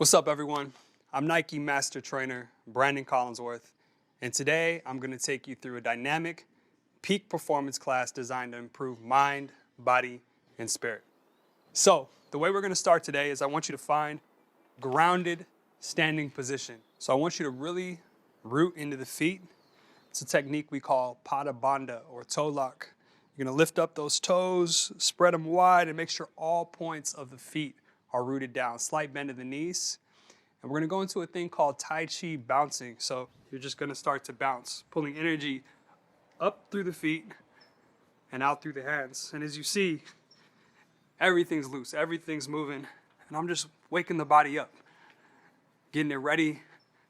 What's up, everyone? I'm Nike Master Trainer Branden Collinsworth, and today I'm going to take you through a dynamic peak performance class designed to improve mind, body, and spirit. So, the way we're going to start today is I want you to find grounded standing position. So I want you to really root into the feet. It's a technique we call pada bandha or toe lock. You're going to lift up those toes, spread them wide, and make sure all points of the feet are rooted down. Slight bend of the knees. And we're going to go into a thing called Tai Chi bouncing. So you're just going to start to bounce, pulling energy up through the feet and out through the hands. And as you see, everything's loose, everything's moving. And I'm just waking the body up, getting it ready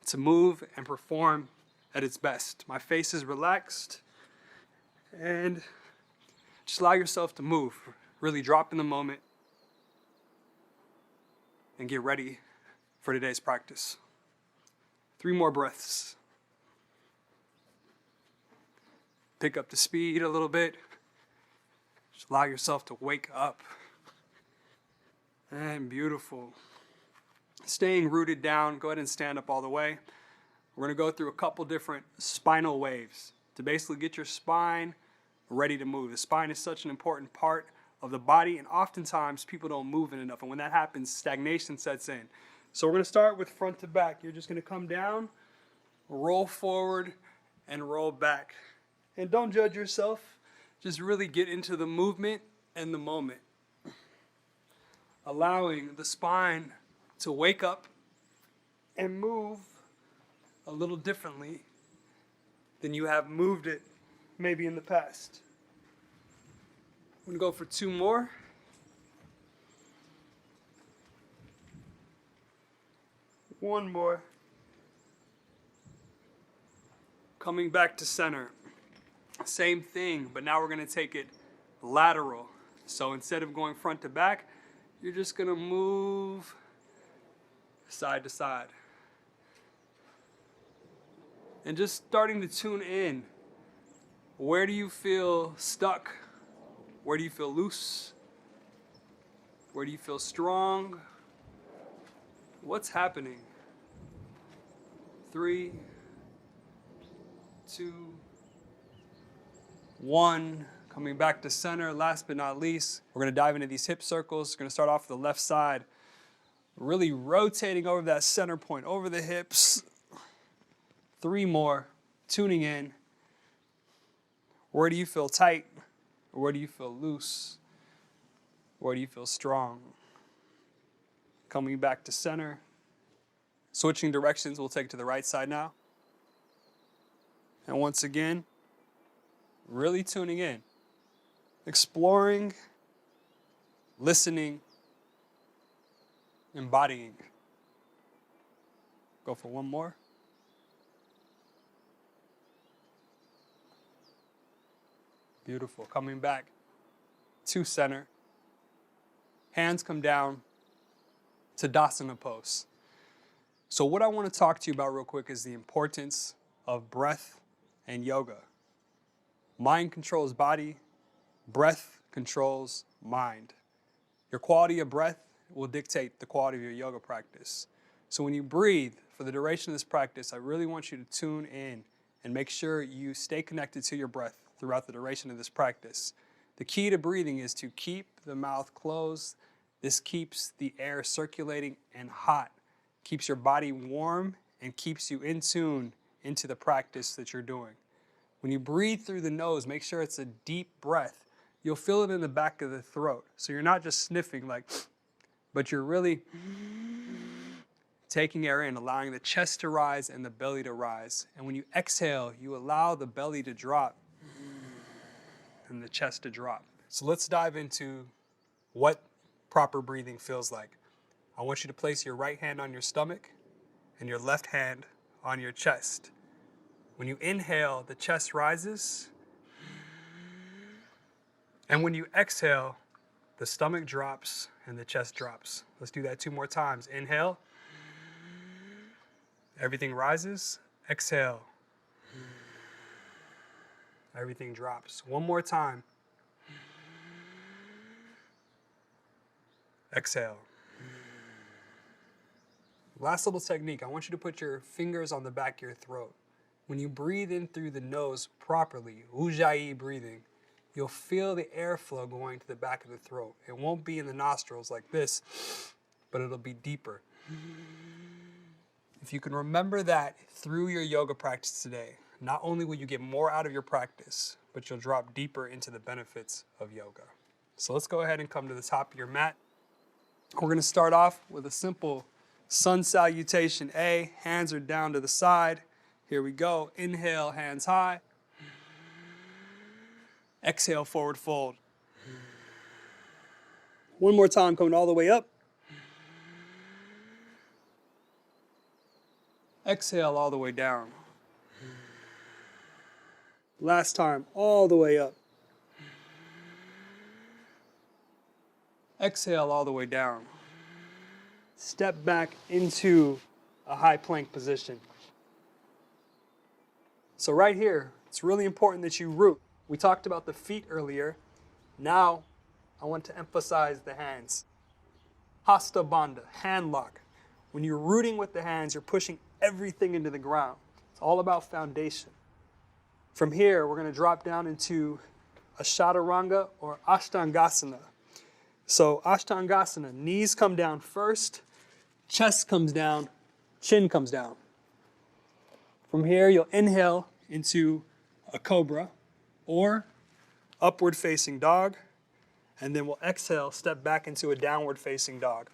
to move and perform at its best. My face is relaxed, and just allow yourself to move. Really drop in the moment and get ready for today's practice. 3 more breaths. Pick up the speed a little bit. Just allow yourself to wake up. And beautiful. Staying rooted down, go ahead and stand up all the way. We're going to go through a couple different spinal waves to basically get your spine ready to move. The spine is such an important part of the body, and oftentimes people don't move it enough, and when that happens, stagnation sets in. So we're going to start with front to back. You're just going to come down, roll forward, and roll back. And don't judge yourself. Just really get into the movement and the moment. Allowing the spine to wake up and move a little differently than you have moved it maybe in the past. I'm going to go for 2 more. One more. Coming back to center. Same thing, but now we're going to take it lateral. So instead of going front to back, you're just going to move side to side. And just starting to tune in. Where do you feel stuck? Where do you feel loose? Where do you feel strong? What's happening? 3, 2, 1. Coming back to center. Last but not least, we're going to dive into these hip circles. We're going to start off with the left side. Really rotating over that center point, over the hips. 3 more. Tuning in. Where do you feel tight? Where do you feel loose? Where do you feel strong? Coming back to center. Switching directions, we'll take to the right side now. And once again, really tuning in. Exploring, listening, embodying. Go for 1 more. Beautiful. Coming back to center. Hands come down to Tadasana pose. So what I want to talk to you about real quick is the importance of breath and yoga. Mind controls body. Breath controls mind. Your quality of breath will dictate the quality of your yoga practice. So when you breathe, for the duration of this practice, I really want you to tune in and make sure you stay connected to your breath throughout the duration of this practice. The key to breathing is to keep the mouth closed. This keeps the air circulating and hot, keeps your body warm, and keeps you in tune into the practice that you're doing. When you breathe through the nose, make sure it's a deep breath. You'll feel it in the back of the throat. So you're not just sniffing like, but you're really taking air in, allowing the chest to rise and the belly to rise. And when you exhale, you allow the belly to drop and the chest to drop. So let's dive into what proper breathing feels like. I want you to place your right hand on your stomach and your left hand on your chest. When you inhale, the chest rises. And when you exhale, the stomach drops and the chest drops. Let's do that 2 more times. Inhale. Everything rises. Exhale. Everything drops. 1 more time. Exhale. Last little technique, I want you to put your fingers on the back of your throat. When you breathe in through the nose properly, ujjayi breathing, you'll feel the airflow going to the back of the throat. It won't be in the nostrils like this, but it'll be deeper. If you can remember that through your yoga practice today, not only will you get more out of your practice, but you'll drop deeper into the benefits of yoga. So let's go ahead and come to the top of your mat. We're going to start off with a simple sun salutation A. Hands are down to the side. Here we go. Inhale, hands high. Exhale, forward fold. One more time, coming all the way up. Exhale all the way down. Last time, all the way up. Exhale all the way down. Step back into a high plank position. So right here, it's really important that you root. We talked about the feet earlier. Now, I want to emphasize the hands. Hasta Bandha, hand lock. When you're rooting with the hands, you're pushing everything into the ground. It's all about foundation. From here, we're going to drop down into a chaturanga or ashtangasana. So ashtangasana, knees come down first, chest comes down, chin comes down. From here, you'll inhale into a cobra or upward facing dog, and then we'll exhale, step back into a downward facing dog.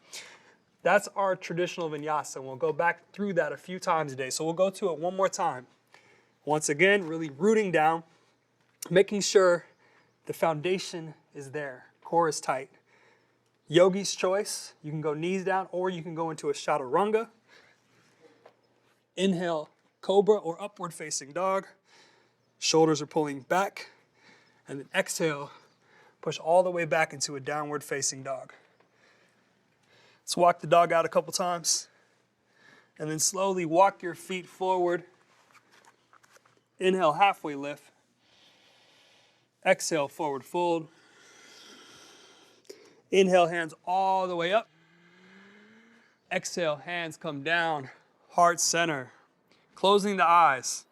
That's our traditional vinyasa, and we'll go back through that a few times today. So we'll go to it one more time. Once again, really rooting down, making sure the foundation is there, core is tight. Yogi's choice, you can go knees down or you can go into a chaturanga. Inhale, cobra or upward facing dog. Shoulders are pulling back. And then exhale, push all the way back into a downward facing dog. Let's walk the dog out a couple times. And then slowly walk your feet forward. Inhale, halfway lift. Exhale, forward fold. Inhale, hands all the way up. Exhale, hands come down. Heart center. Closing the eyes.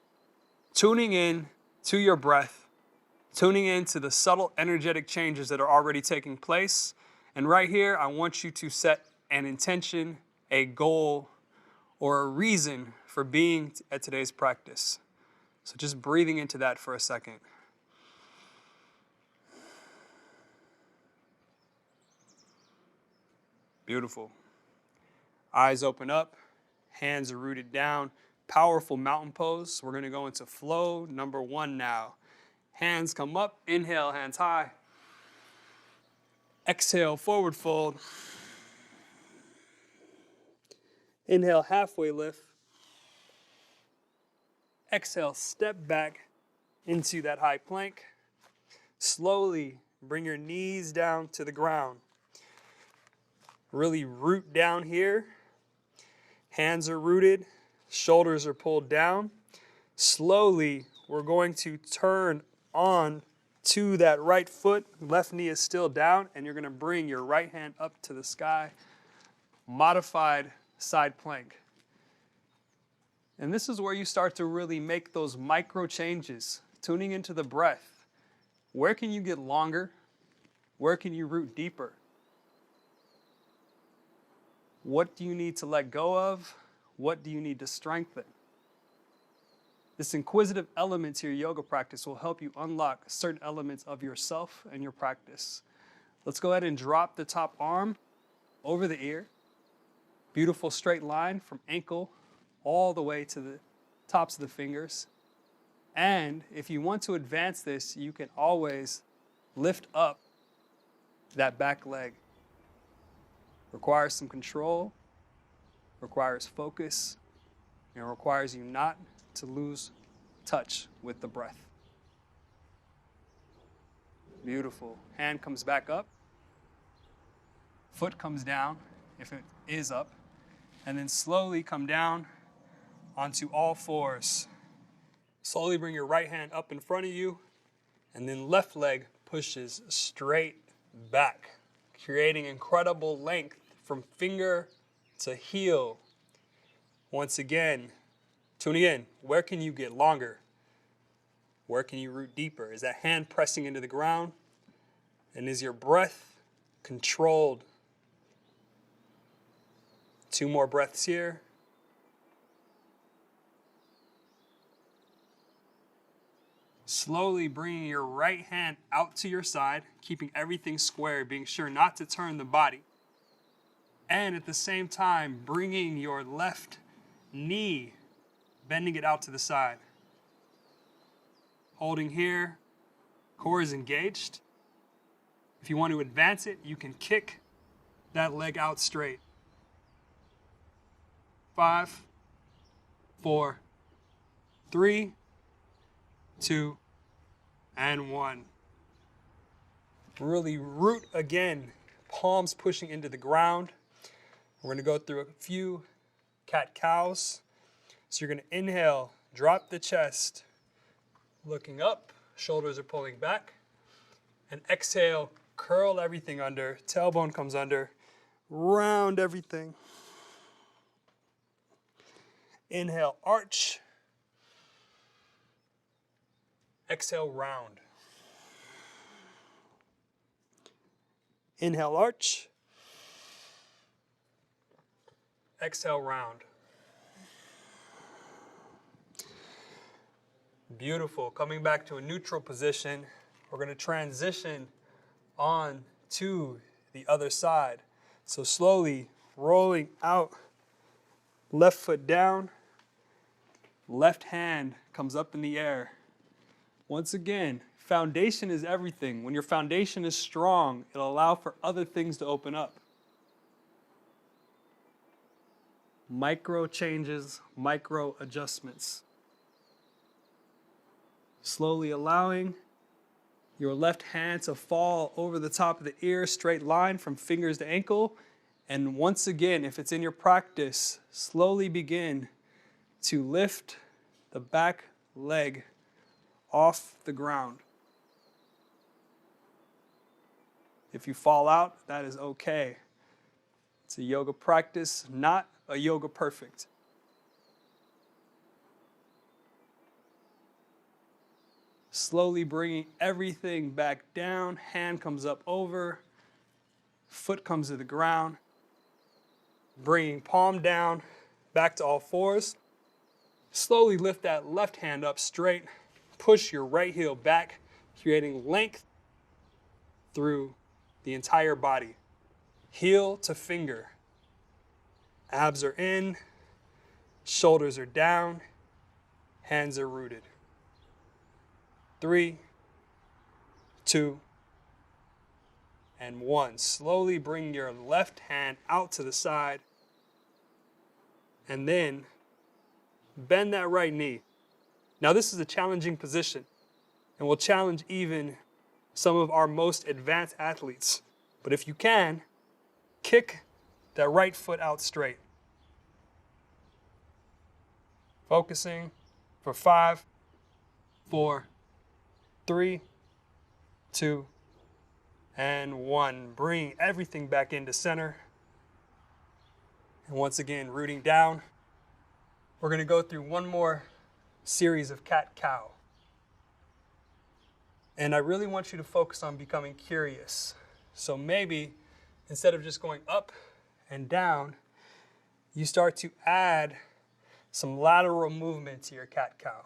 Tuning in to your breath. Tuning in to the subtle energetic changes that are already taking place. And right here, I want you to set an intention, a goal, or a reason for being at today's practice. So just breathing into that for a second. Beautiful. Eyes open up, hands are rooted down. Powerful mountain pose. We're going to go into flow number 1 now. Hands come up, inhale, hands high. Exhale, forward fold. Inhale, halfway lift. Exhale, step back into that high plank. Slowly bring your knees down to the ground. Really root down here. Hands are rooted, shoulders are pulled down. Slowly, we're going to turn on to that right foot. Left knee is still down, and you're going to bring your right hand up to the sky. Modified side plank. And this is where you start to really make those micro changes, tuning into the breath. Where can you get longer? Where can you root deeper? What do you need to let go of? What do you need to strengthen? This inquisitive element to your yoga practice will help you unlock certain elements of yourself and your practice. Let's go ahead and drop the top arm over the ear. Beautiful straight line from ankle all the way to the tops of the fingers. And if you want to advance this, you can always lift up that back leg. Requires some control, requires focus, and requires you not to lose touch with the breath. Beautiful. Hand comes back up. Foot comes down if it is up. And then slowly come down onto all fours. Slowly bring your right hand up in front of you. And then left leg pushes straight back, creating incredible length from finger to heel. Once again, tuning in. Where can you get longer? Where can you root deeper? Is that hand pressing into the ground? And is your breath controlled? 2 more breaths here. Slowly bringing your right hand out to your side, keeping everything square, being sure not to turn the body. And at the same time, bringing your left knee, bending it out to the side. Holding here, core is engaged. If you want to advance it, you can kick that leg out straight. 5, 4, 3, 2, and 1. Really root again, palms pushing into the ground. We're going to go through a few cat-cows. So you're going to inhale, drop the chest, looking up, shoulders are pulling back. And exhale, curl everything under, tailbone comes under, round everything. Inhale, arch. Exhale, round. Inhale, arch. Exhale, round. Beautiful. Coming back to a neutral position, we're going to transition on to the other side. So slowly rolling out, left foot down, left hand comes up in the air. Once again, foundation is everything. When your foundation is strong, it'll allow for other things to open up. Micro changes, micro adjustments. Slowly allowing your left hand to fall over the top of the ear, straight line from fingers to ankle. And once again, if it's in your practice, slowly begin to lift the back leg off the ground. If you fall out, that is okay. It's a yoga practice, not a yoga perfect. Slowly bringing everything back down, hand comes up over, foot comes to the ground, bringing palm down, back to all fours. Slowly lift that left hand up straight, push your right heel back, creating length through the entire body. Heel to finger. Abs are in, shoulders are down, hands are rooted. 3, 2, and 1. Slowly bring your left hand out to the side and then bend that right knee. Now this is a challenging position and will challenge even some of our most advanced athletes. But if you can, kick that right foot out straight. Focusing for 5, 4, 3, 2, and 1. Bring everything back into center. And once again, rooting down. We're going to go through one more series of cat-cow. And I really want you to focus on becoming curious. So maybe instead of just going up and down, you start to add some lateral movement to your cat-cow.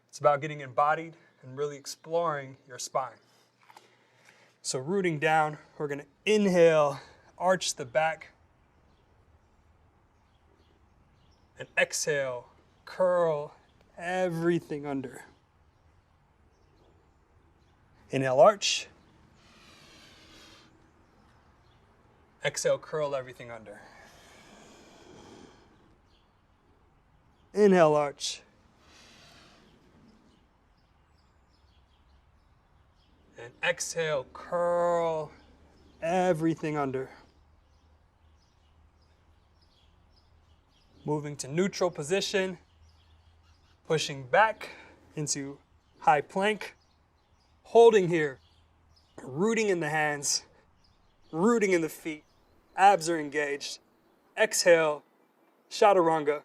It's about getting embodied and really exploring your spine. So rooting down, we're going to inhale, arch the back, and exhale, curl everything under. Inhale, arch. Exhale, curl everything under. Inhale, arch. And exhale, curl everything under. Moving to neutral position, pushing back into high plank, holding here, rooting in the hands, rooting in the feet, abs are engaged. Exhale, chaturanga,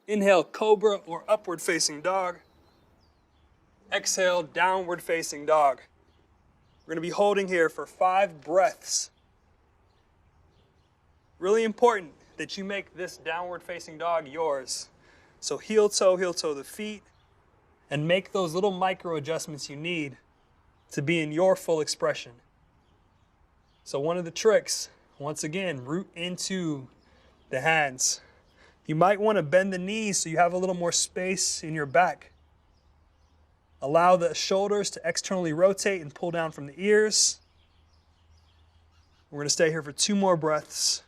Inhale, cobra or upward facing dog. Exhale, downward facing dog. We're going to be holding here for 5 breaths. Really important that you make this downward facing dog yours. So heel toe the feet, and make those little micro adjustments you need to be in your full expression. So one of the tricks, once again, root into the hands. You might want to bend the knees so you have a little more space in your back. Allow the shoulders to externally rotate and pull down from the ears. We're going to stay here for 2 more breaths.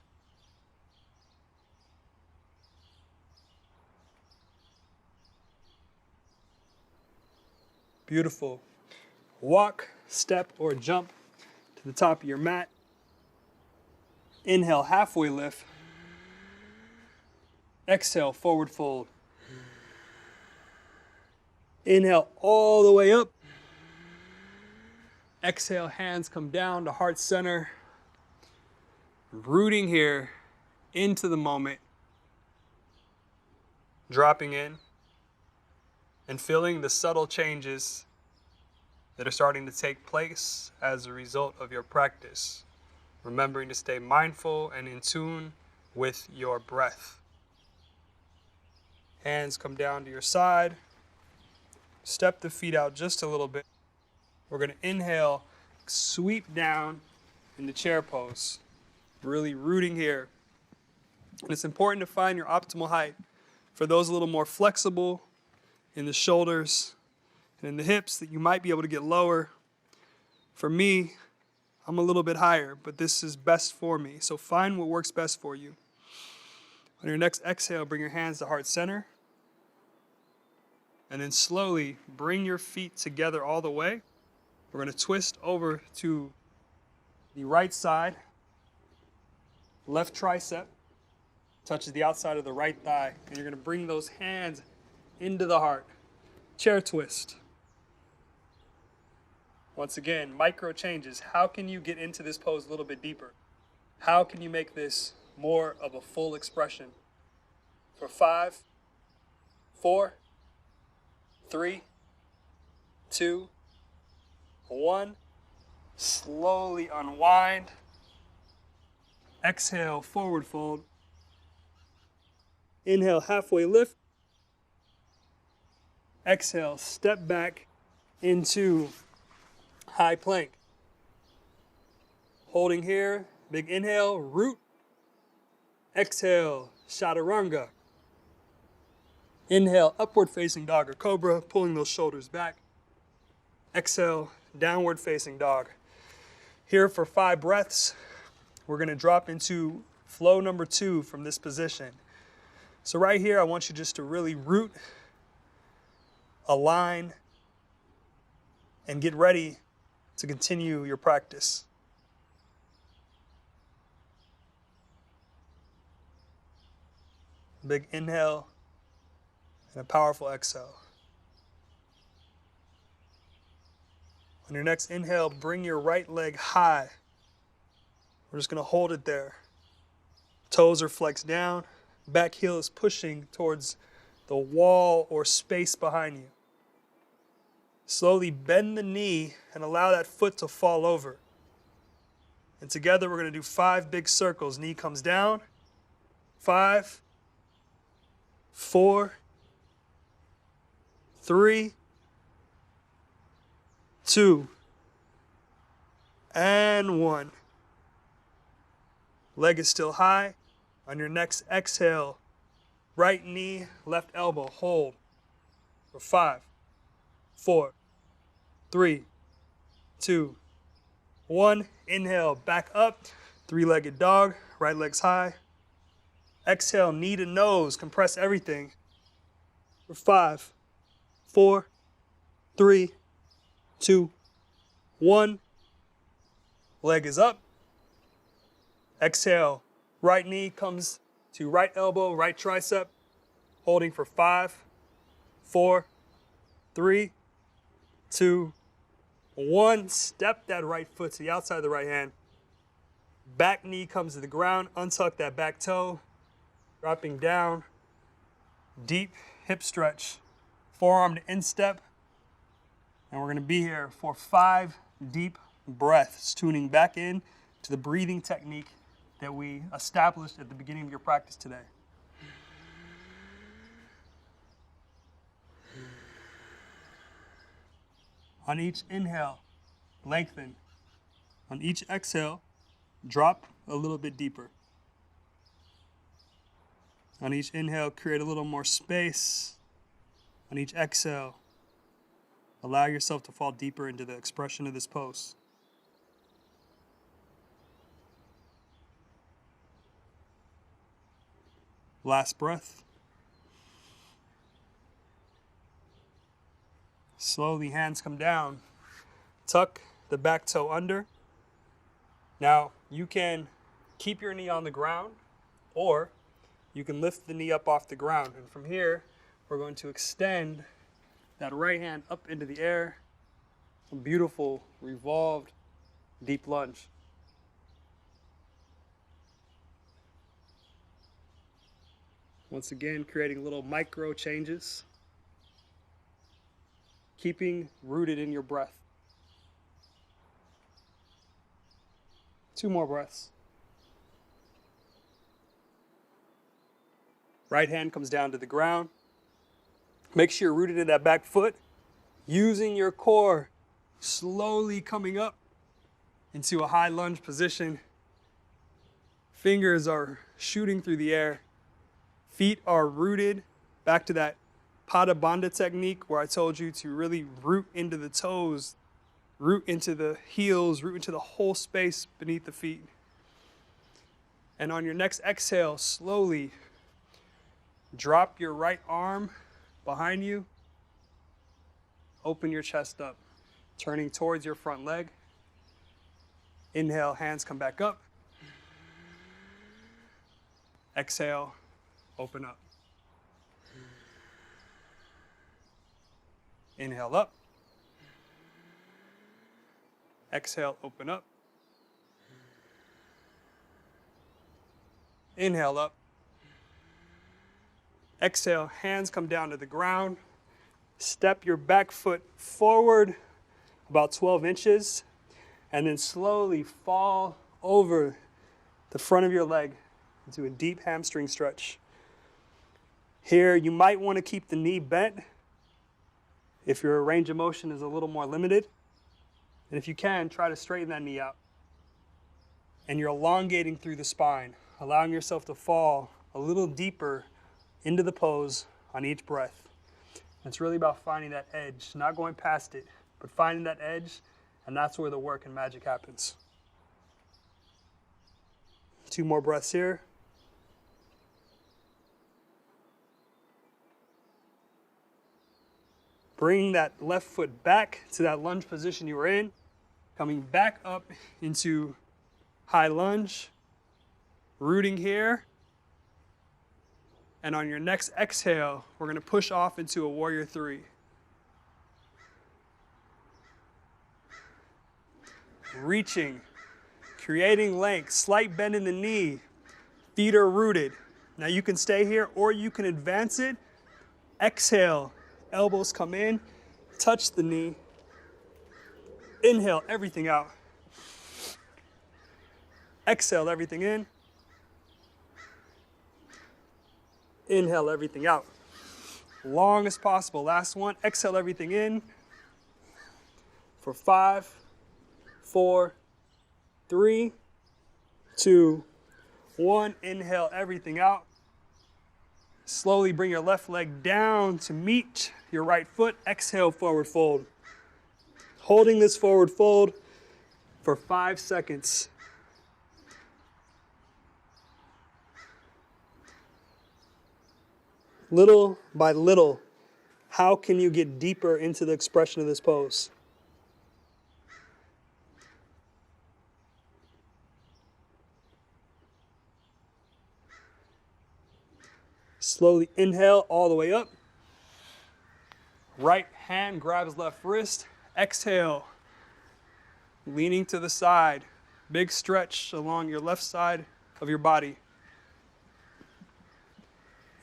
Beautiful. Walk, step, or jump to the top of your mat. Inhale, halfway lift. Exhale, forward fold. Inhale all the way up. Exhale, hands come down to heart center. Rooting here into the moment. Dropping in and feeling the subtle changes that are starting to take place as a result of your practice. Remembering to stay mindful and in tune with your breath. Hands come down to your side. Step the feet out just a little bit. We're going to inhale, sweep down into chair pose. Really rooting here. And it's important to find your optimal height. For those a little more flexible in the shoulders and in the hips, that you might be able to get lower. For me, I'm a little bit higher, but this is best for me. So find what works best for you. On your next exhale, bring your hands to heart center. And then slowly bring your feet together all the way. We're going to twist over to the right side. Left tricep touches the outside of the right thigh. And you're going to bring those hands into the heart. Chair twist. Once again, micro changes. How can you get into this pose a little bit deeper? How can you make this more of a full expression? For 5, 4, 3, 2, 1. Slowly unwind. Exhale, forward fold. Inhale, halfway lift. Exhale, step back into high plank. Holding here, big inhale, root. Exhale, chaturanga. Inhale, upward facing dog or cobra, pulling those shoulders back. Exhale, downward facing dog. Here for 5 breaths, we're going to drop into flow number 2 from this position. So right here, I want you just to really root, align, and get ready to continue your practice. Big inhale and a powerful exhale. On your next inhale, bring your right leg high. We're just going to hold it there. Toes are flexed down. Back heel is pushing towards the wall or space behind you. Slowly bend the knee and allow that foot to fall over. And together we're going to do 5 big circles. Knee comes down. 5, 4, 3, 2, and 1. Leg is still high. On your next exhale, right knee, left elbow, hold for 5, 4, 3, 2, 1. Inhale, back up, 3-legged dog, right leg's high. Exhale, knee to nose, compress everything for 5, 4, 3, 2, 1. Leg is up. Exhale, right knee comes to right elbow, right tricep, holding for 5, 4, 3, 2, 1. Step that right foot to the outside of the right hand. Back knee comes to the ground. Untuck that back toe. Dropping down. deep hip stretch, forearm to instep, and we're going to be here for 5 deep breaths, tuning back in to the breathing technique that we established at the beginning of your practice today. On each inhale, lengthen. On each exhale, drop a little bit deeper. On each inhale, create a little more space. On each exhale, allow yourself to fall deeper into the expression of this pose. Last breath. Slowly, hands come down. Tuck the back toe under. Now, you can keep your knee on the ground, or you can lift the knee up off the ground. And from here, we're going to extend that right hand up into the air. A beautiful, revolved, deep lunge. Once again, creating little micro changes. Keeping rooted in your breath. 2 more breaths. Right hand comes down to the ground. Make sure you're rooted in that back foot. Using your core, slowly coming up into a high lunge position. Fingers are shooting through the air. Feet are rooted back to that Pada Bandha technique where I told you to really root into the toes, root into the heels, root into the whole space beneath the feet. And on your next exhale, slowly drop your right arm behind you. Open your chest up, turning towards your front leg. Inhale, hands come back up. Exhale, open up. Inhale up. Exhale, open up. Inhale up. Exhale, hands come down to the ground. Step your back foot forward about 12 inches and then slowly fall over the front of your leg into a deep hamstring stretch. Here, you might want to keep the knee bent if your range of motion is a little more limited. And if you can, try to straighten that knee out. And you're elongating through the spine, allowing yourself to fall a little deeper into the pose on each breath. It's really about finding that edge, not going past it, but finding that edge, and that's where the work and magic happens. 2 more breaths here. Bring that left foot back to that lunge position you were in, coming back up into high lunge, rooting here. And on your next exhale, we're going to push off into a warrior 3. Reaching, creating length, slight bend in the knee, feet are rooted. Now you can stay here or you can advance it. Exhale, elbows come in, touch the knee. Inhale, everything out. Exhale, everything in. Inhale, everything out. Long as possible. Last one. Exhale, everything in. For 5, 4, 3, 2, 1. Inhale, everything out. Slowly bring your left leg down to meet your right foot. Exhale, forward fold. Holding this forward fold for 5 seconds. Little by little, how can you get deeper into the expression of this pose? Slowly inhale all the way up. Right hand grabs left wrist. Exhale, leaning to the side. Big stretch along your left side of your body.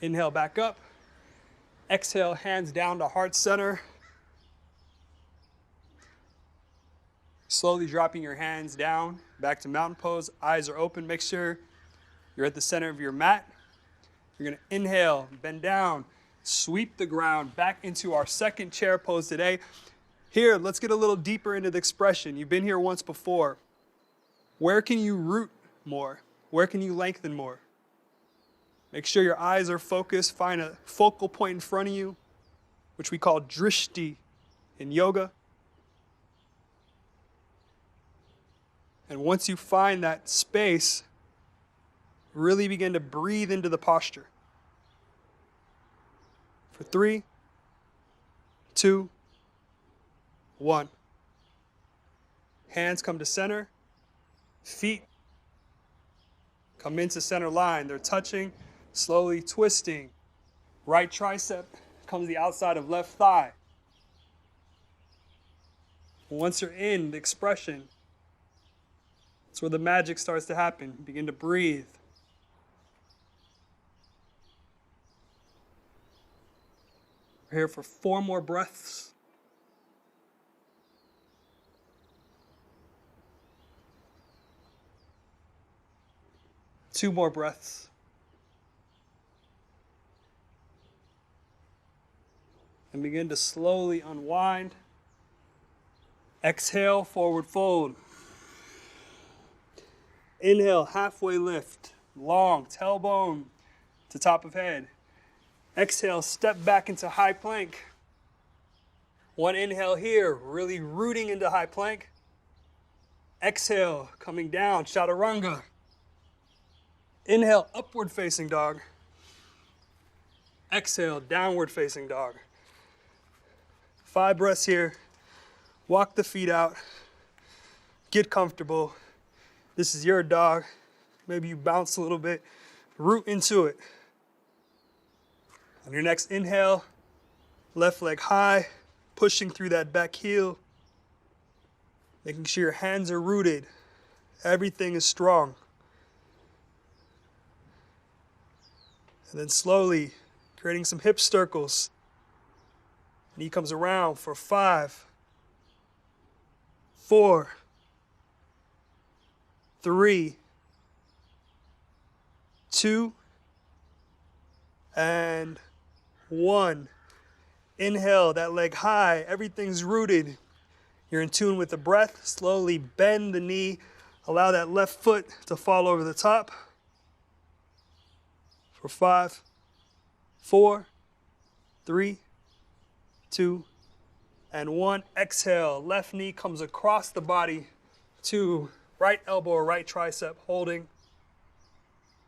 Inhale back up. Exhale, hands down to heart center. Slowly dropping your hands down, back to mountain pose. Eyes are open. Make sure you're at the center of your mat. You're going to inhale, bend down, sweep the ground back into our second chair pose today. Here, let's get a little deeper into the expression. You've been here once before. Where can you root more? Where can you lengthen more? Make sure your eyes are focused. Find a focal point in front of you, which we call drishti in yoga. And once you find that space, really begin to breathe into the posture. For 3, 2, 1. Hands come to center. Feet come into center line. They're touching, slowly twisting. Right tricep comes to the outside of left thigh. Once you're in the expression, that's where the magic starts to happen. Begin to breathe. We're here for 4 more breaths. Two more breaths. And begin to slowly unwind. Exhale, forward fold. Inhale, halfway lift, long tailbone to top of head. Exhale, step back into high plank. One inhale here, really rooting into high plank. Exhale, coming down, chaturanga. Inhale, upward facing dog. Exhale, downward facing dog. 5 breaths here. Walk the feet out. Get comfortable. This is your dog. Maybe you bounce a little bit. Root into it. On your next inhale, left leg high, pushing through that back heel. Making sure your hands are rooted. Everything is strong. And then slowly creating some hip circles. Knee comes around for 5, 4, 3, 2, and 1. Inhale, that leg high, everything's rooted. You're in tune with the breath. Slowly bend the knee. Allow that left foot to fall over the top. For 5, 4, 3, 2, and 1. Exhale, left knee comes across the body to right elbow or right tricep, holding.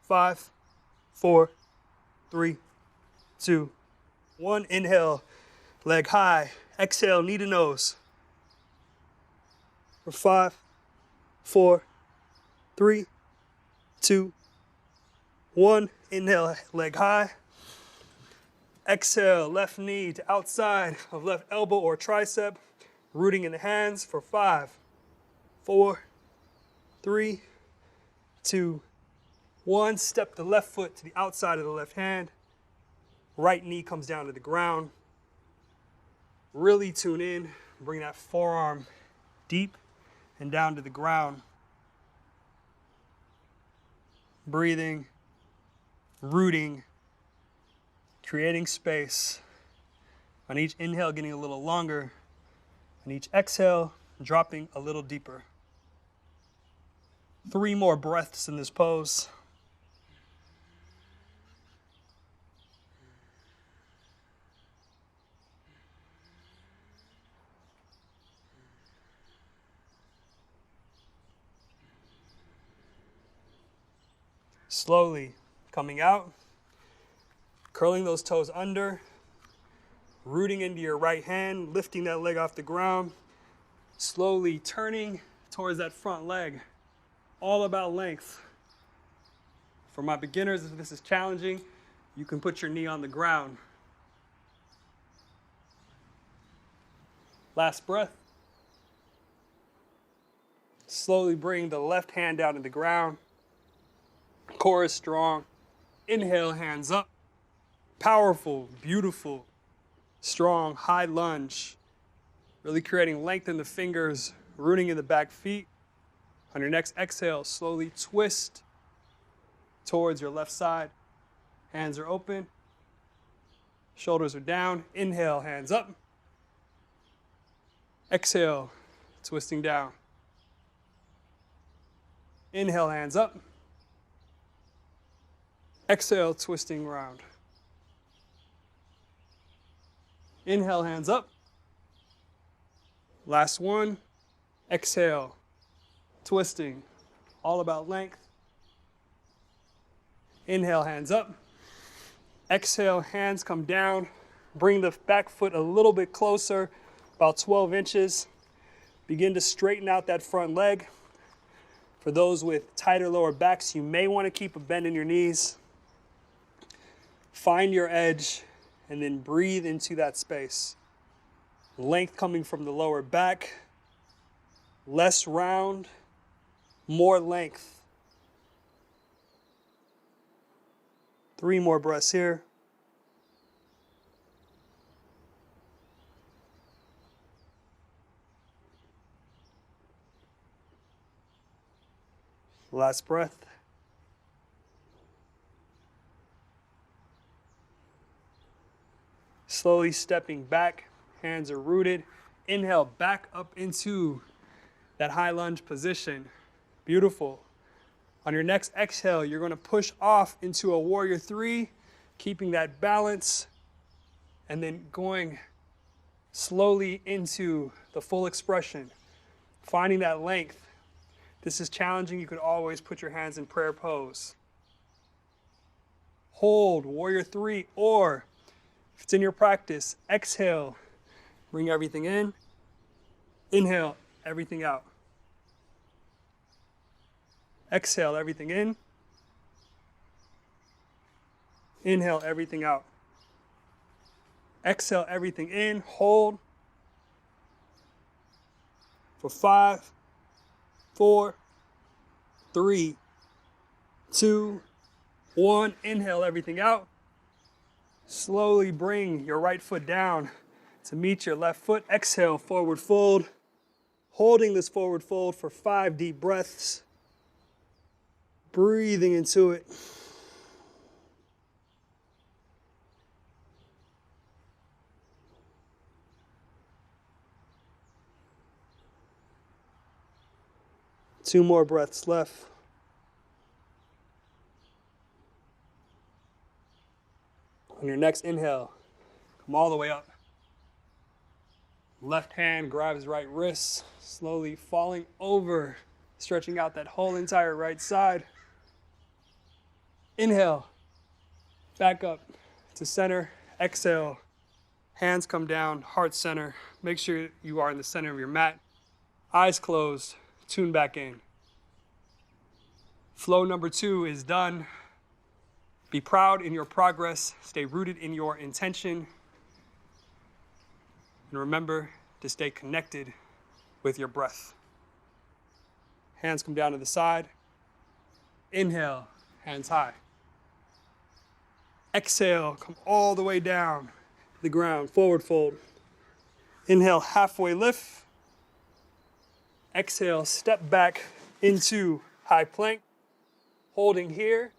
5, 4, 3, 2, 1. Inhale, leg high. Exhale, knee to nose. For 5, 4, 3, 2, 1. Inhale, leg high. Exhale, left knee to outside of left elbow or tricep, rooting in the hands for 5, 4, 3, 2, 1. Step the left foot to the outside of the left hand. Right knee comes down to the ground. Really tune in. Bring that forearm deep and down to the ground. Breathing, rooting, creating space. On each inhale, getting a little longer. On each exhale, dropping a little deeper. 3 more breaths in this pose. Slowly coming out, curling those toes under, rooting into your right hand, lifting that leg off the ground, slowly turning towards that front leg. All about length. For my beginners, if this is challenging, you can put your knee on the ground. Last breath. Slowly bring the left hand down to the ground. Core is strong. Inhale, hands up. Powerful, beautiful. Strong, high lunge. Really creating length in the fingers, rooting in the back feet. On your next exhale, slowly twist towards your left side. Hands are open. Shoulders are down. Inhale, hands up. Exhale, twisting down. Inhale, hands up. Exhale, twisting around. Inhale, hands up. Last one. Exhale, twisting. All about length. Inhale, hands up. Exhale, hands come down. Bring the back foot a little bit closer, about 12 inches. Begin to straighten out that front leg. For those with tighter lower backs, you may want to keep a bend in your knees. Find your edge and then breathe into that space. Length coming from the lower back, less round, more length. 3 more breaths here. Last breath. Slowly stepping back, hands are rooted. Inhale, back up into that high lunge position. Beautiful. On your next exhale, you're going to push off into a warrior 3, keeping that balance, and then going slowly into the full expression, finding that length. This is challenging. You can always put your hands in prayer pose. Hold, warrior 3, or if it's in your practice, exhale, bring everything in. Inhale, everything out. Exhale, everything in. Inhale, everything out. Exhale, everything in. Hold for 5, 4, 3, 2, 1. Inhale, everything out. Slowly bring your right foot down to meet your left foot. Exhale, forward fold. Holding this forward fold for 5 deep breaths. Breathing into it. Two more breaths left. On your next inhale, come all the way up. Left hand grabs right wrist, slowly falling over, stretching out that whole entire right side. Inhale, back up to center. Exhale, hands come down, heart center. Make sure you are in the center of your mat. Eyes closed, tune back in. Flow number 2 is done. Be proud in your progress. Stay rooted in your intention. And remember to stay connected with your breath. Hands come down to the side. Inhale, hands high. Exhale, come all the way down to the ground, forward fold. Inhale, halfway lift. Exhale, step back into high plank. Holding here.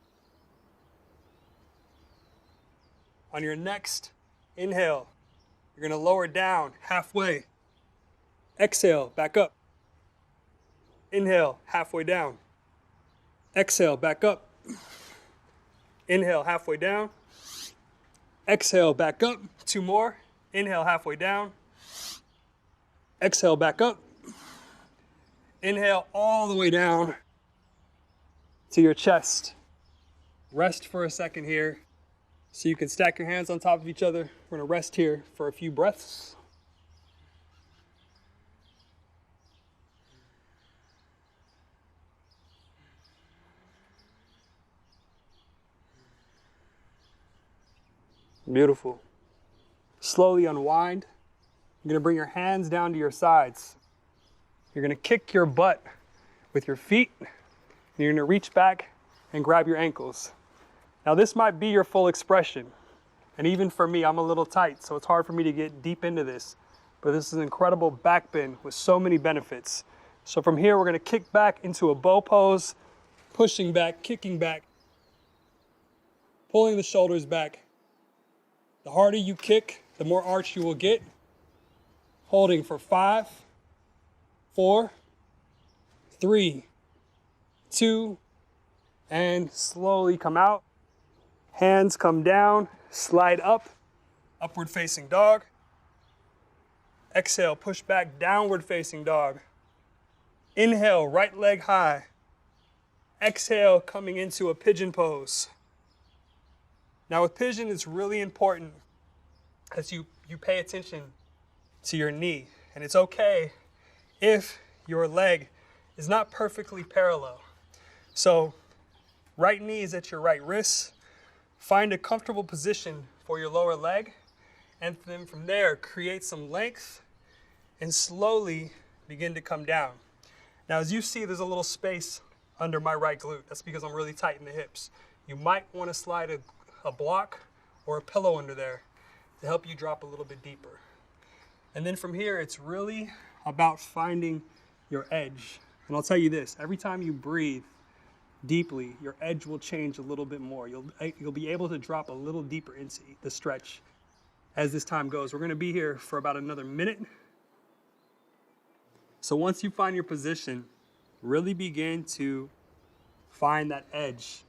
On your next inhale, you're going to lower down halfway. Exhale, back up. Inhale, halfway down. Exhale, back up. Inhale, halfway down. Exhale, back up. 2 more. Inhale, halfway down. Exhale, back up. Inhale all the way down to your chest. Rest for a second here. So you can stack your hands on top of each other. We're going to rest here for a few breaths. Beautiful. Slowly unwind. You're going to bring your hands down to your sides. You're going to kick your butt with your feet. And you're going to reach back and grab your ankles. Now this might be your full expression. And even for me, I'm a little tight, so it's hard for me to get deep into this. But this is an incredible back bend with so many benefits. So from here, we're gonna kick back into a bow pose, pushing back, kicking back, pulling the shoulders back. The harder you kick, the more arch you will get. Holding for 5, 4, 3, 2, and slowly come out. Hands come down, slide up, upward facing dog. Exhale, push back, downward facing dog. Inhale, right leg high. Exhale, coming into a pigeon pose. Now with pigeon, it's really important as you pay attention to your knee. And it's okay if your leg is not perfectly parallel. So right knee is at your right wrist. Find a comfortable position for your lower leg. And then from there, create some length and slowly begin to come down. Now, as you see, there's a little space under my right glute. That's because I'm really tight in the hips. You might want to slide a block or a pillow under there to help you drop a little bit deeper. And then from here, it's really about finding your edge. And I'll tell you this, every time you breathe deeply, your edge will change a little bit more. You'll be able to drop a little deeper into the stretch as this time goes. We're gonna be here for about another minute. So once you find your position, really begin to find that edge.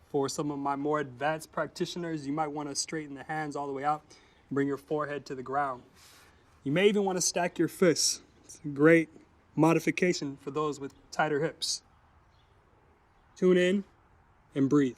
For some of my more advanced practitioners, you might want to straighten the hands all the way out and bring your forehead to the ground. You may even want to stack your fists. It's a great modification for those with tighter hips. Tune in and breathe.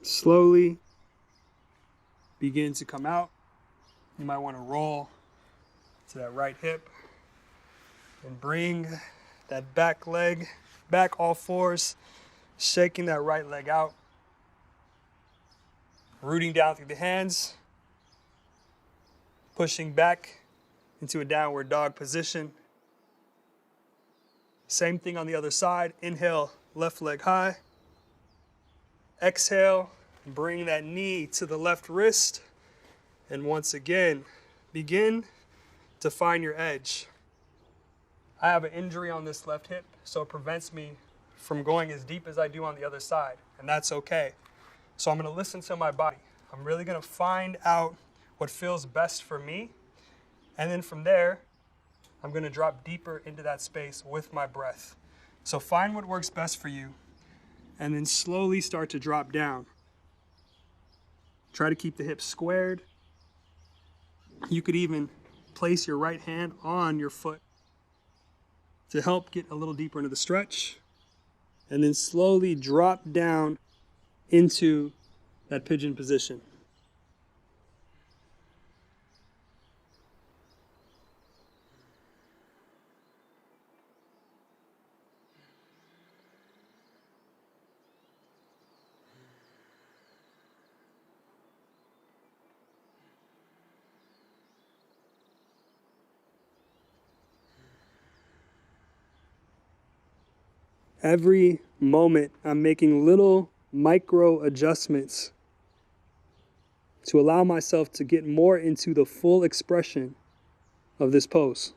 Slowly begin to come out. You might want to roll to that right hip and bring that back leg back, all fours, shaking that right leg out, rooting down through the hands, pushing back into a downward dog position. Same thing on the other side. Inhale, left leg high. Exhale, bring that knee to the left wrist. And once again, begin to find your edge. I have an injury on this left hip, so it prevents me from going as deep as I do on the other side, and that's okay. So I'm gonna listen to my body. I'm really gonna find out what feels best for me, and then from there, I'm gonna drop deeper into that space with my breath. So find what works best for you, and then slowly start to drop down. Try to keep the hips squared. You could even place your right hand on your foot to help get a little deeper into the stretch, and then slowly drop down into that pigeon position. Every moment, I'm making little micro adjustments to allow myself to get more into the full expression of this pose.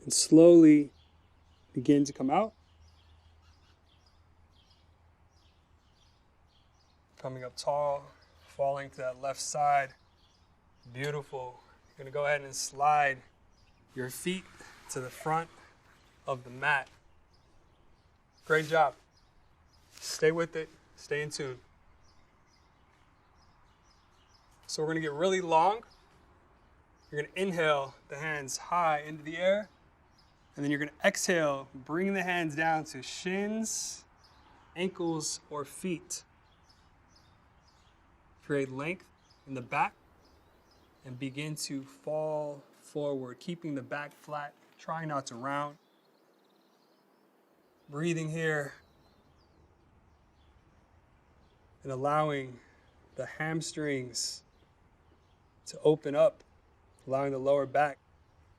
And slowly begin to come out. Coming up tall, falling to that left side. Beautiful. You're gonna go ahead and slide your feet to the front of the mat. Great job. Stay with it. Stay in tune. So we're going to get really long. You're going to inhale the hands high into the air. And then you're going to exhale, bring the hands down to shins, ankles, or feet. Create length in the back and begin to fall forward, keeping the back flat, trying not to round. Breathing here and allowing the hamstrings to open up, allowing the lower back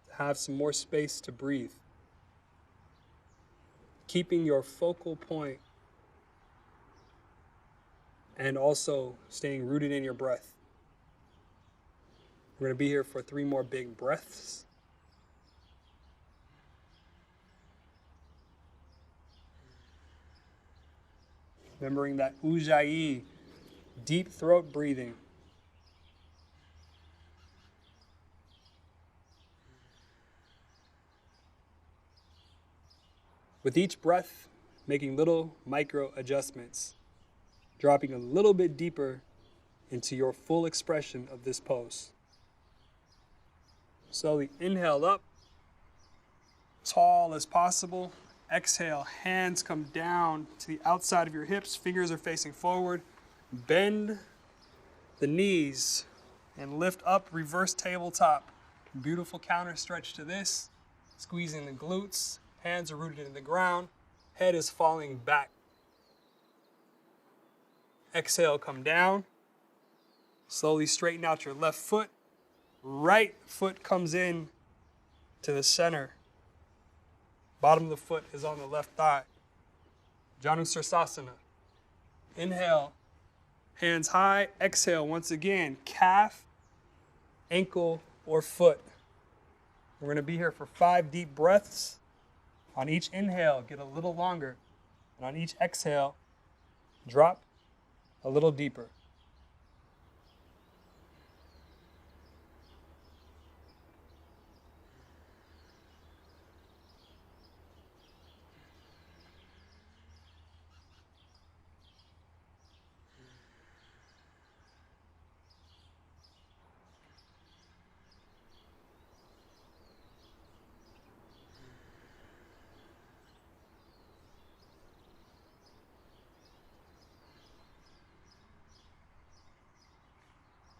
to have some more space to breathe. Keeping your focal point and also staying rooted in your breath. We're going to be here for 3 more big breaths. Remembering that ujjayi, deep throat breathing. With each breath, making little micro adjustments, dropping a little bit deeper into your full expression of this pose. Slowly inhale up, tall as possible. Exhale, hands come down to the outside of your hips, fingers are facing forward. Bend the knees and lift up, reverse tabletop. Beautiful counter stretch to this. Squeezing the glutes, hands are rooted in the ground, head is falling back. Exhale, come down. Slowly straighten out your left foot. Right foot comes in to the center. Bottom of the foot is on the left thigh. Janusirsasana. Inhale, hands high. Exhale, once again, calf, ankle, or foot. We're going to be here for 5 deep breaths. On each inhale, get a little longer. And on each exhale, drop a little deeper.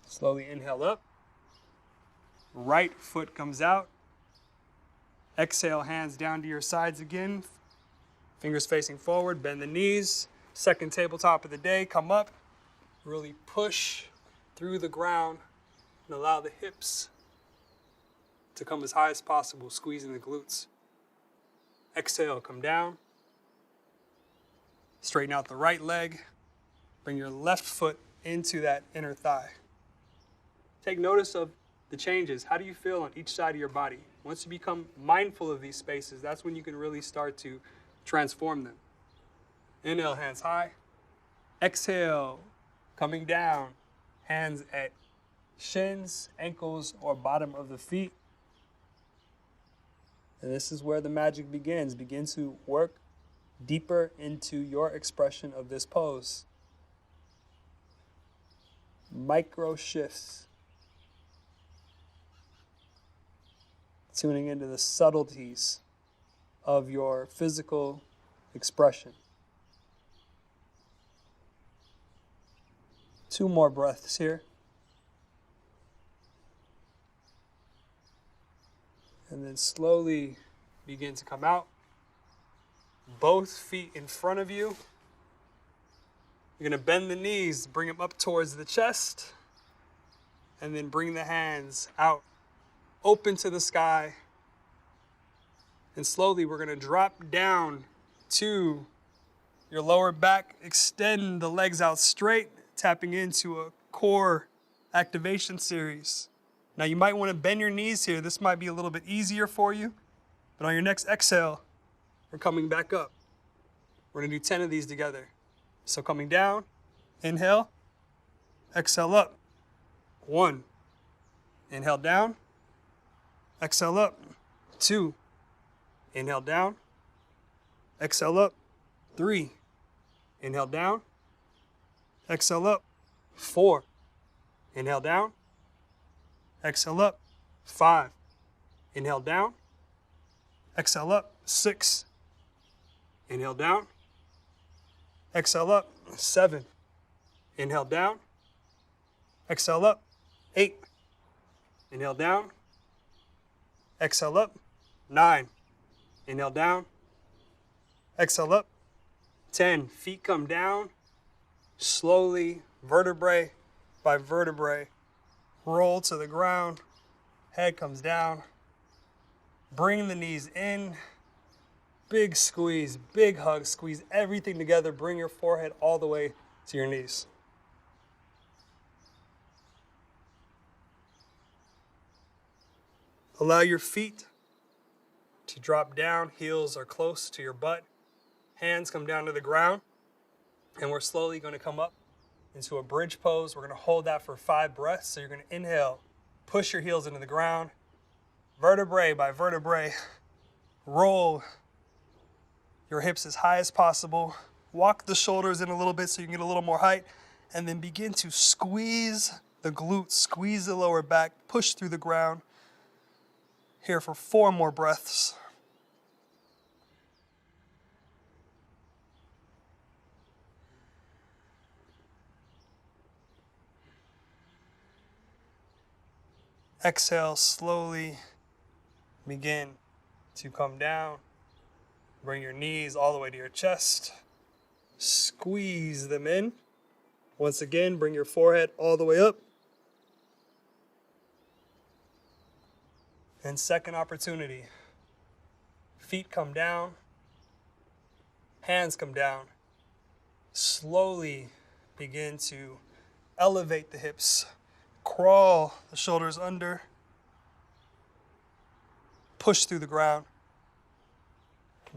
Slowly inhale up. Right foot comes out. Exhale, hands down to your sides again. Fingers facing forward, bend the knees. Second tabletop of the day, come up. Really push through the ground and allow the hips to come as high as possible, squeezing the glutes. Exhale, come down. Straighten out the right leg. Bring your left foot into that inner thigh. Take notice of the changes. How do you feel on each side of your body? Once you become mindful of these spaces, that's when you can really start to transform them. Inhale, hands high. Exhale, coming down. Hands at shins, ankles, or bottom of the feet. And this is where the magic begins. Begin to work deeper into your expression of this pose. Micro shifts. Tuning into the subtleties of your physical expression. 2 more breaths here. And then slowly begin to come out. Both feet in front of you. You're going to bend the knees, bring them up towards the chest, and then bring the hands out, open to the sky. And slowly we're going to drop down to your lower back, extend the legs out straight, tapping into a core activation series. Now you might want to bend your knees here. This might be a little bit easier for you. But on your next exhale, we're coming back up. We're going to do 10 of these together. So coming down, inhale, exhale up. 1, inhale down, exhale up. 2, Inhale down. Exhale up. 3. Inhale down. Exhale up. 4. Inhale down. Exhale up. 5. Inhale down. Exhale up. 6. Inhale down. Exhale up. 7. Inhale down. Exhale up. 8. Inhale down. Exhale up. 9. Inhale down. Exhale up. 10. Feet come down. Slowly, vertebrae by vertebrae, roll to the ground. Head comes down. Bring the knees in. Big squeeze, big hug. Squeeze everything together. Bring your forehead all the way to your knees. Allow your feet to drop down. Heels are close to your butt. Hands come down to the ground. And we're slowly going to come up into a bridge pose. We're going to hold that for 5 breaths. So you're going to inhale, push your heels into the ground. Vertebrae by vertebrae, roll your hips as high as possible. Walk the shoulders in a little bit so you can get a little more height. And then begin to squeeze the glutes, squeeze the lower back, push through the ground. Here for 4 more breaths. Exhale, slowly begin to come down. Bring your knees all the way to your chest. Squeeze them in. Once again, bring your forehead all the way up. And second opportunity. Feet come down. Hands come down. Slowly begin to elevate the hips. Crawl the shoulders under. Push through the ground.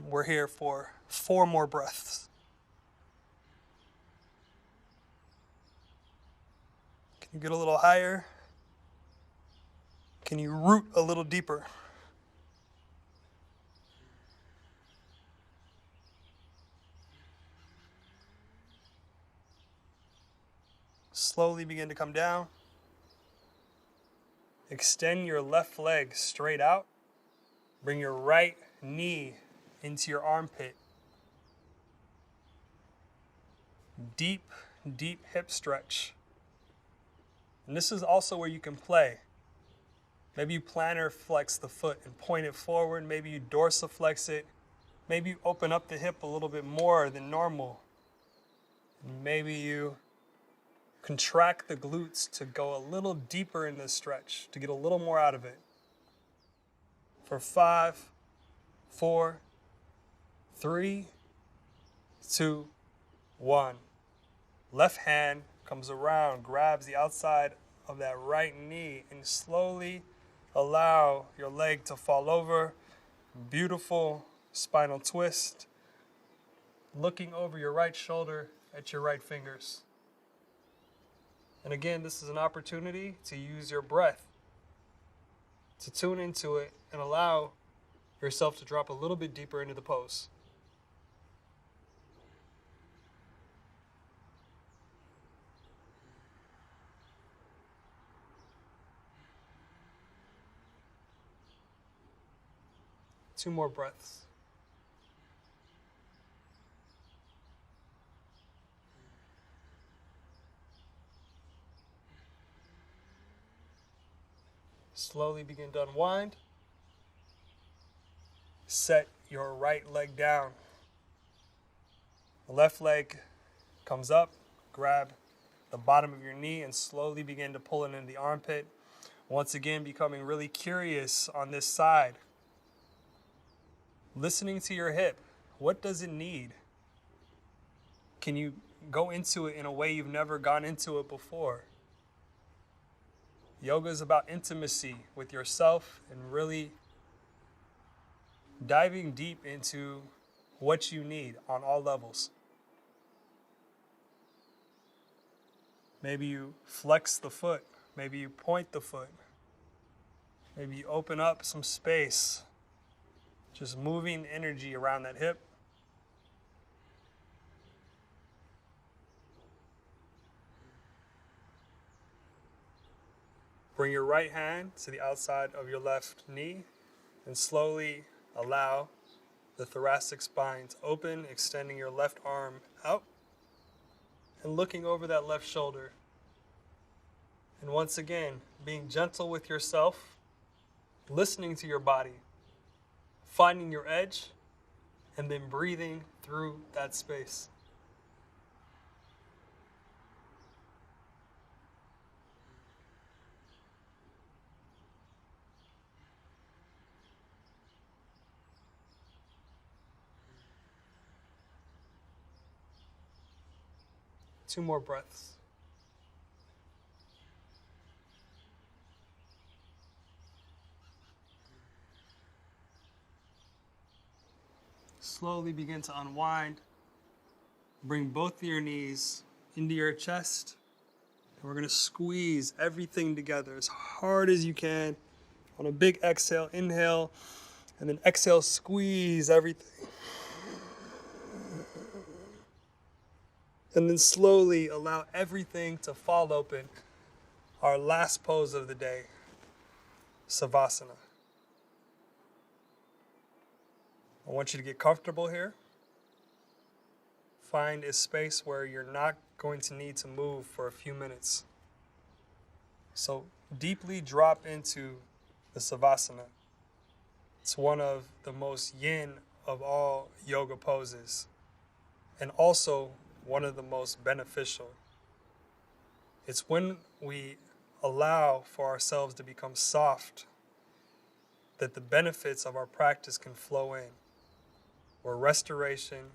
We're here for 4 more breaths. Can you get a little higher? Can you root a little deeper? Slowly begin to come down. Extend your left leg straight out. Bring your right knee into your armpit. Deep, deep hip stretch. And this is also where you can play. Maybe you plantar flex the foot and point it forward. Maybe you dorsiflex it. Maybe you open up the hip a little bit more than normal. Maybe you contract the glutes to go a little deeper in this stretch, to get a little more out of it. For 5, 4, 3, 2, 1. Left hand comes around, grabs the outside of that right knee, and slowly allow your leg to fall over. Beautiful spinal twist. Looking over your right shoulder at your right fingers. And again, this is an opportunity to use your breath, to tune into it and allow yourself to drop a little bit deeper into the pose. Two more breaths. Slowly begin to unwind. Set your right leg down. The left leg comes up. Grab the bottom of your knee and slowly begin to pull it into the armpit. Once again, becoming really curious on this side. Listening to your hip. What does it need? Can you go into it in a way you've never gone into it before? Yoga is about intimacy with yourself and really diving deep into what you need on all levels. Maybe you flex the foot. Maybe you point the foot. Maybe you open up some space Just moving energy around that hip. Bring your right hand to the outside of your left knee and slowly allow the thoracic spine to open, extending your left arm out and looking over that left shoulder. And once again, being gentle with yourself, listening to your body, finding your edge, and then breathing through that space. Two more breaths. Slowly begin to unwind. Bring both of your knees into your chest. And we're going to squeeze everything together as hard as you can. On a big exhale, inhale, and then exhale, squeeze everything. And then slowly allow everything to fall open. Our last pose of the day, Savasana. I want you to get comfortable here. Find a space where you're not going to need to move for a few minutes. So deeply drop into the Savasana. It's one of the most yin of all yoga poses, and also one of the most beneficial. It's when we allow for ourselves to become soft that the benefits of our practice can flow in, where restoration,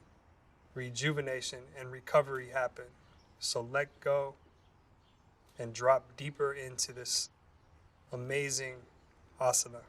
rejuvenation, and recovery happen. So let go and drop deeper into this amazing asana.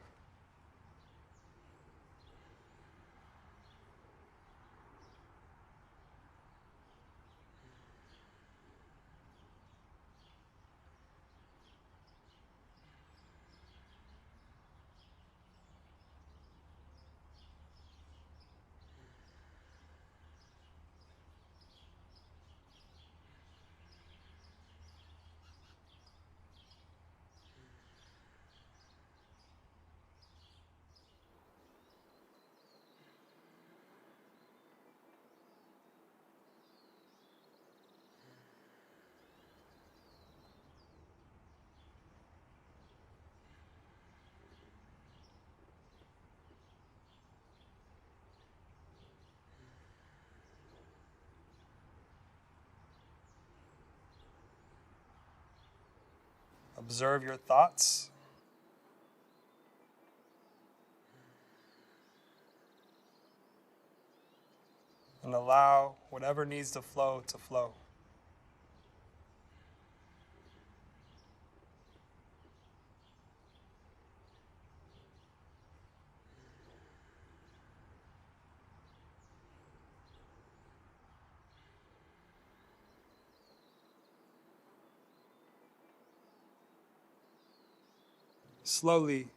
Observe your thoughts. And allow whatever needs to flow to flow. Slowly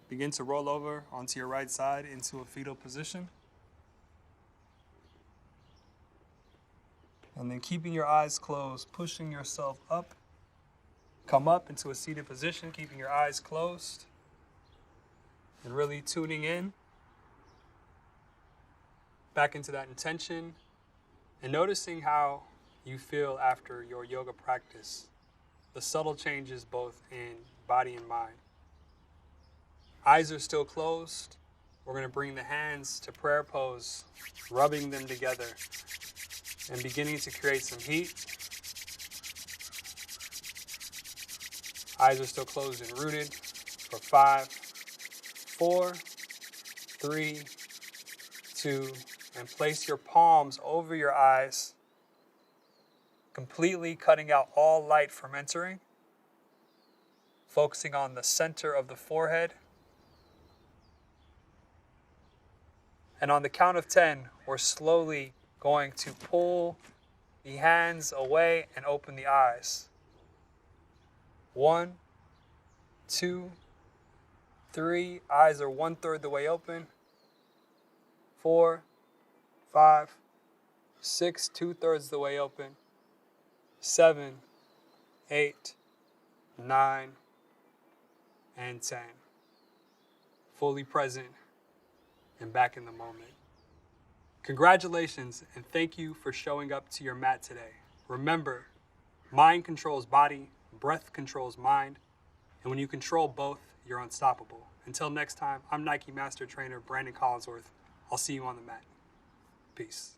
begin to roll over onto your right side into a fetal position. And then keeping your eyes closed, pushing yourself up. Come up into a seated position, keeping your eyes closed. And really tuning in back into that intention and noticing how you feel after your yoga practice. The subtle changes both in body and mind. Eyes are still closed. We're going to bring the hands to prayer pose, rubbing them together and beginning to create some heat. Eyes are still closed and rooted for 5, 4, 3, 2, and place your palms over your eyes, completely cutting out all light from entering, focusing on the center of the forehead. And on the count of 10, we're slowly going to pull the hands away and open the eyes. 1, 2, 3. Eyes are 1/3 the way open. 4, 5, 6, 2/3 the way open, 7, 8, 9, and 10. Fully present and back in the moment. Congratulations and thank you for showing up to your mat today. Remember, mind controls body, breath controls mind, and when you control both, you're unstoppable. Until next time, I'm Nike Master Trainer Branden Collinsworth. I'll see you on the mat. Peace.